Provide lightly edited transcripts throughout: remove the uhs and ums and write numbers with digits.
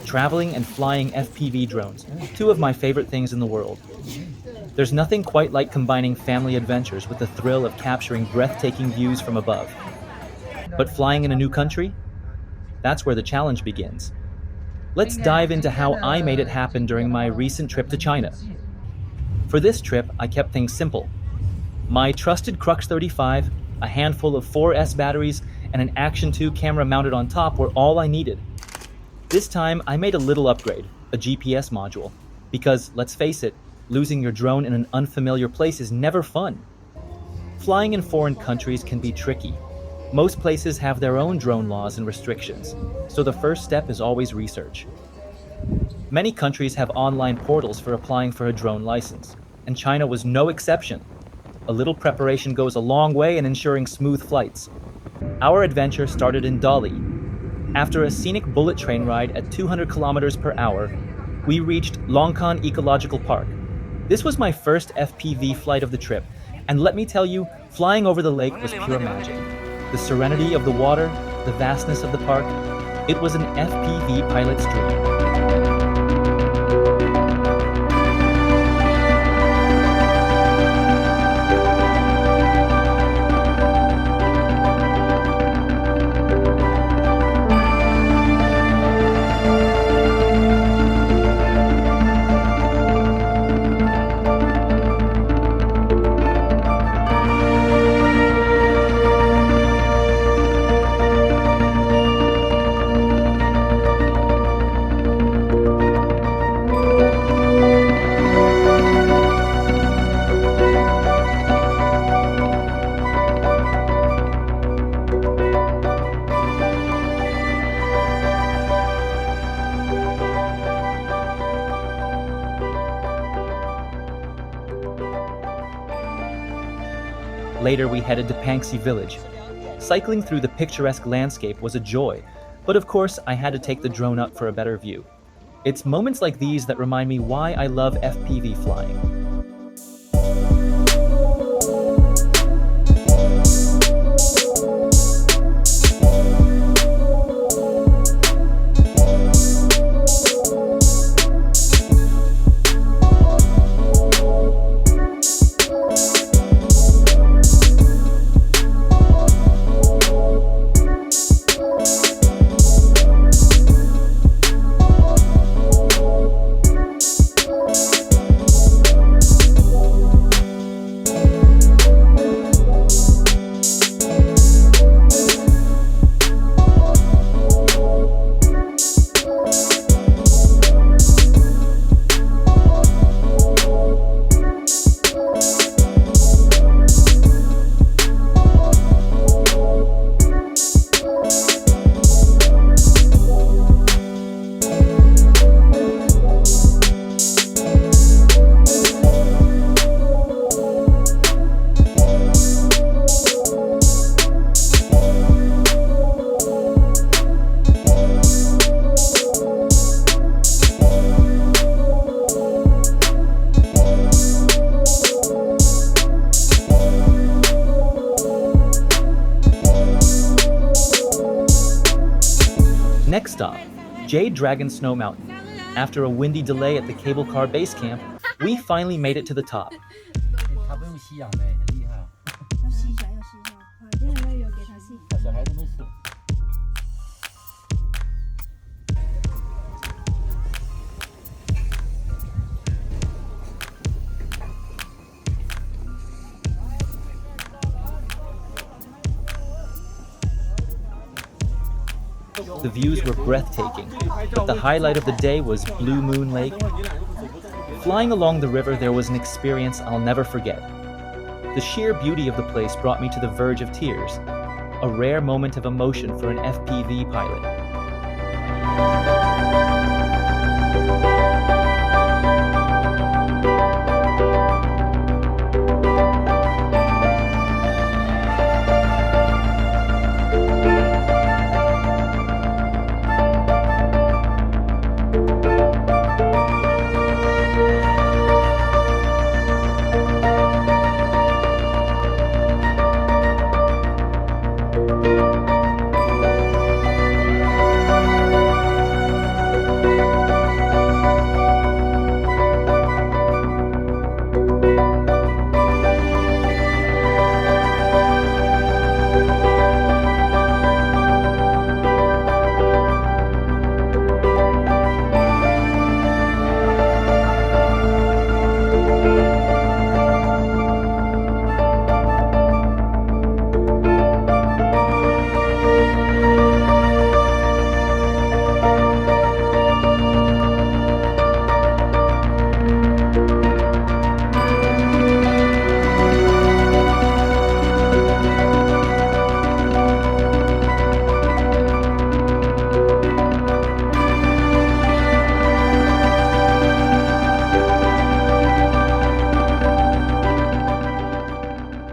Traveling and flying FPV drones, two of my favorite things in the world. There's nothing quite like combining family adventures with the thrill of capturing breathtaking views from above. But flying in a new country? That's where the challenge begins. Let's dive into how I made it happen during my recent trip to China. For this trip, I kept things simple. My trusted Crux 35, a handful of 4S batteries, and an Action2 camera mounted on top were all I needed. This time, I made a little upgrade, a GPS module. Because, let's face it, losing your drone in an unfamiliar place is never fun. Flying in foreign countries can be tricky. Most places have their own drone laws and restrictions, so the first step is always research. Many countries have online portals for applying for a drone license, and China was no exception. A little preparation goes a long way in ensuring smooth flights. Our adventure started in Dali. After a scenic bullet train ride at 200 kilometers per hour, we reached Longkan Ecological Park. This was my first FPV flight of the trip, and let me tell you, flying over the lake was pure magic. The serenity of the water, the vastness of the park, it was an FPV pilot's dream. Later, we headed to Panxi Village. Cycling through the picturesque landscape was a joy, but of course, I had to take the drone up for a better view. It's moments like these that remind me why I love FPV flying. Next stop, Jade Dragon Snow Mountain. After a windy delay at the cable car base camp, we finally made it to the top. The views were breathtaking, but the highlight of the day was Blue Moon Lake. Flying along the river, there was an experience I'll never forget. The sheer beauty of the place brought me to the verge of tears, a rare moment of emotion for an FPV pilot.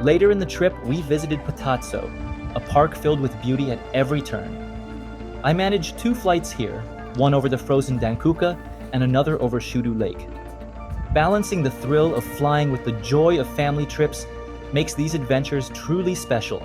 Later in the trip, we visited Potatso, a park filled with beauty at every turn. I managed 2 flights here, one over the frozen Dankuka and another over Shudu Lake. Balancing the thrill of flying with the joy of family trips makes these adventures truly special.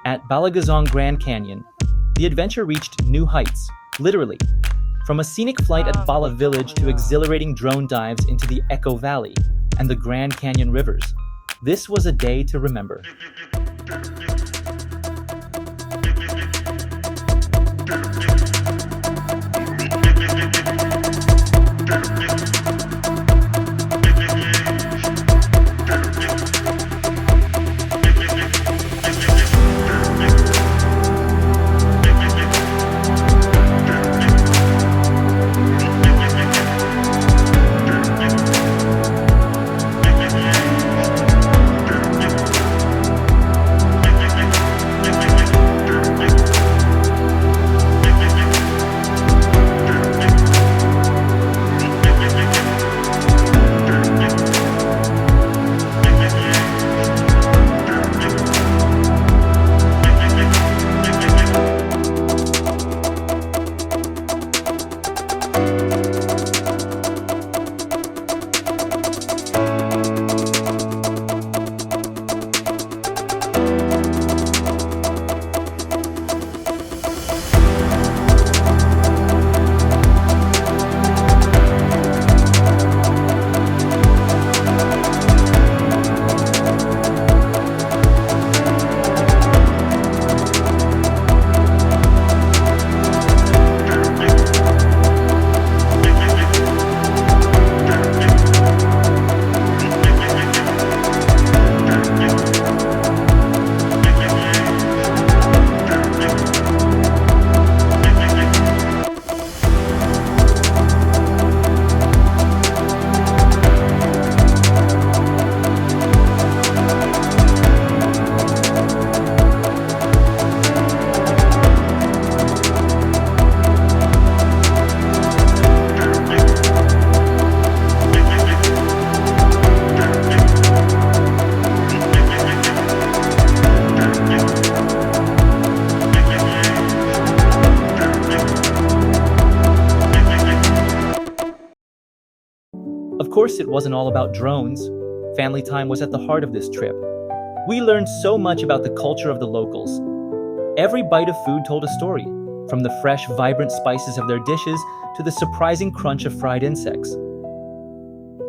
At Balagezong Grand Canyon, the adventure reached new heights, literally. From a scenic flight at Bala Village to exhilarating drone dives into the Echo Valley and the Grand Canyon rivers, this was a day to remember. Of course, it wasn't all about drones. Family time was at the heart of this trip. We learned so much about the culture of the locals. Every bite of food told a story, from the fresh, vibrant spices of their dishes to the surprising crunch of fried insects.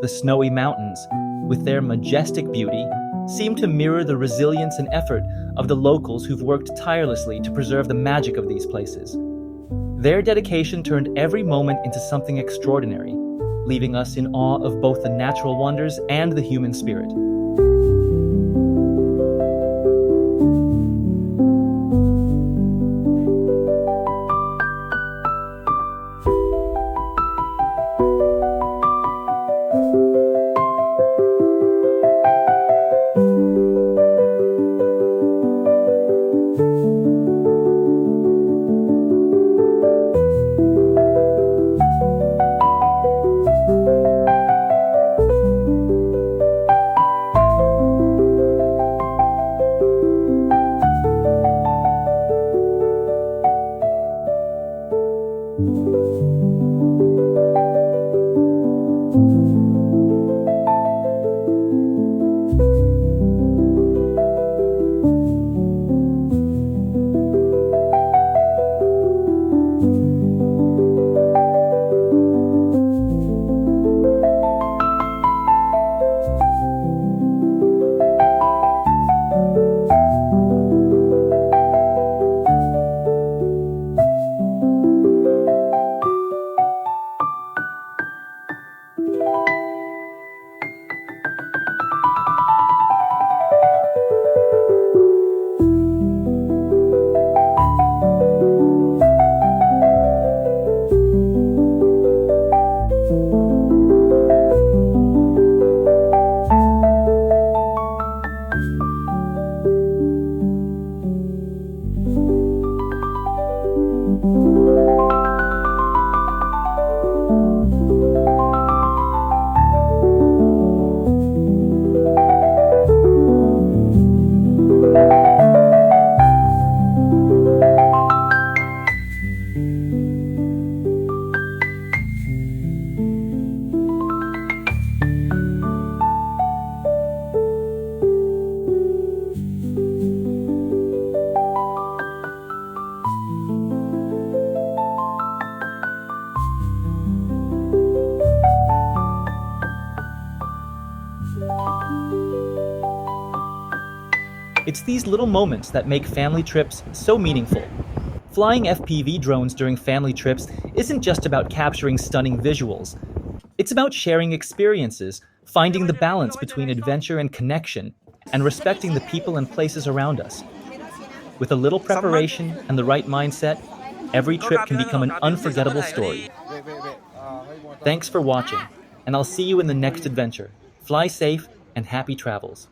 The snowy mountains, with their majestic beauty, seem to mirror the resilience and effort of the locals who've worked tirelessly to preserve the magic of these places. Their dedication turned every moment into something extraordinary, leaving us in awe of both the natural wonders and the human spirit. It's these little moments that make family trips so meaningful. Flying FPV drones during family trips isn't just about capturing stunning visuals. It's about sharing experiences, finding the balance between adventure and connection, and respecting the people and places around us. With a little preparation and the right mindset, every trip can become an unforgettable story. Thanks for watching, and I'll see you in the next adventure. Fly safe and happy travels.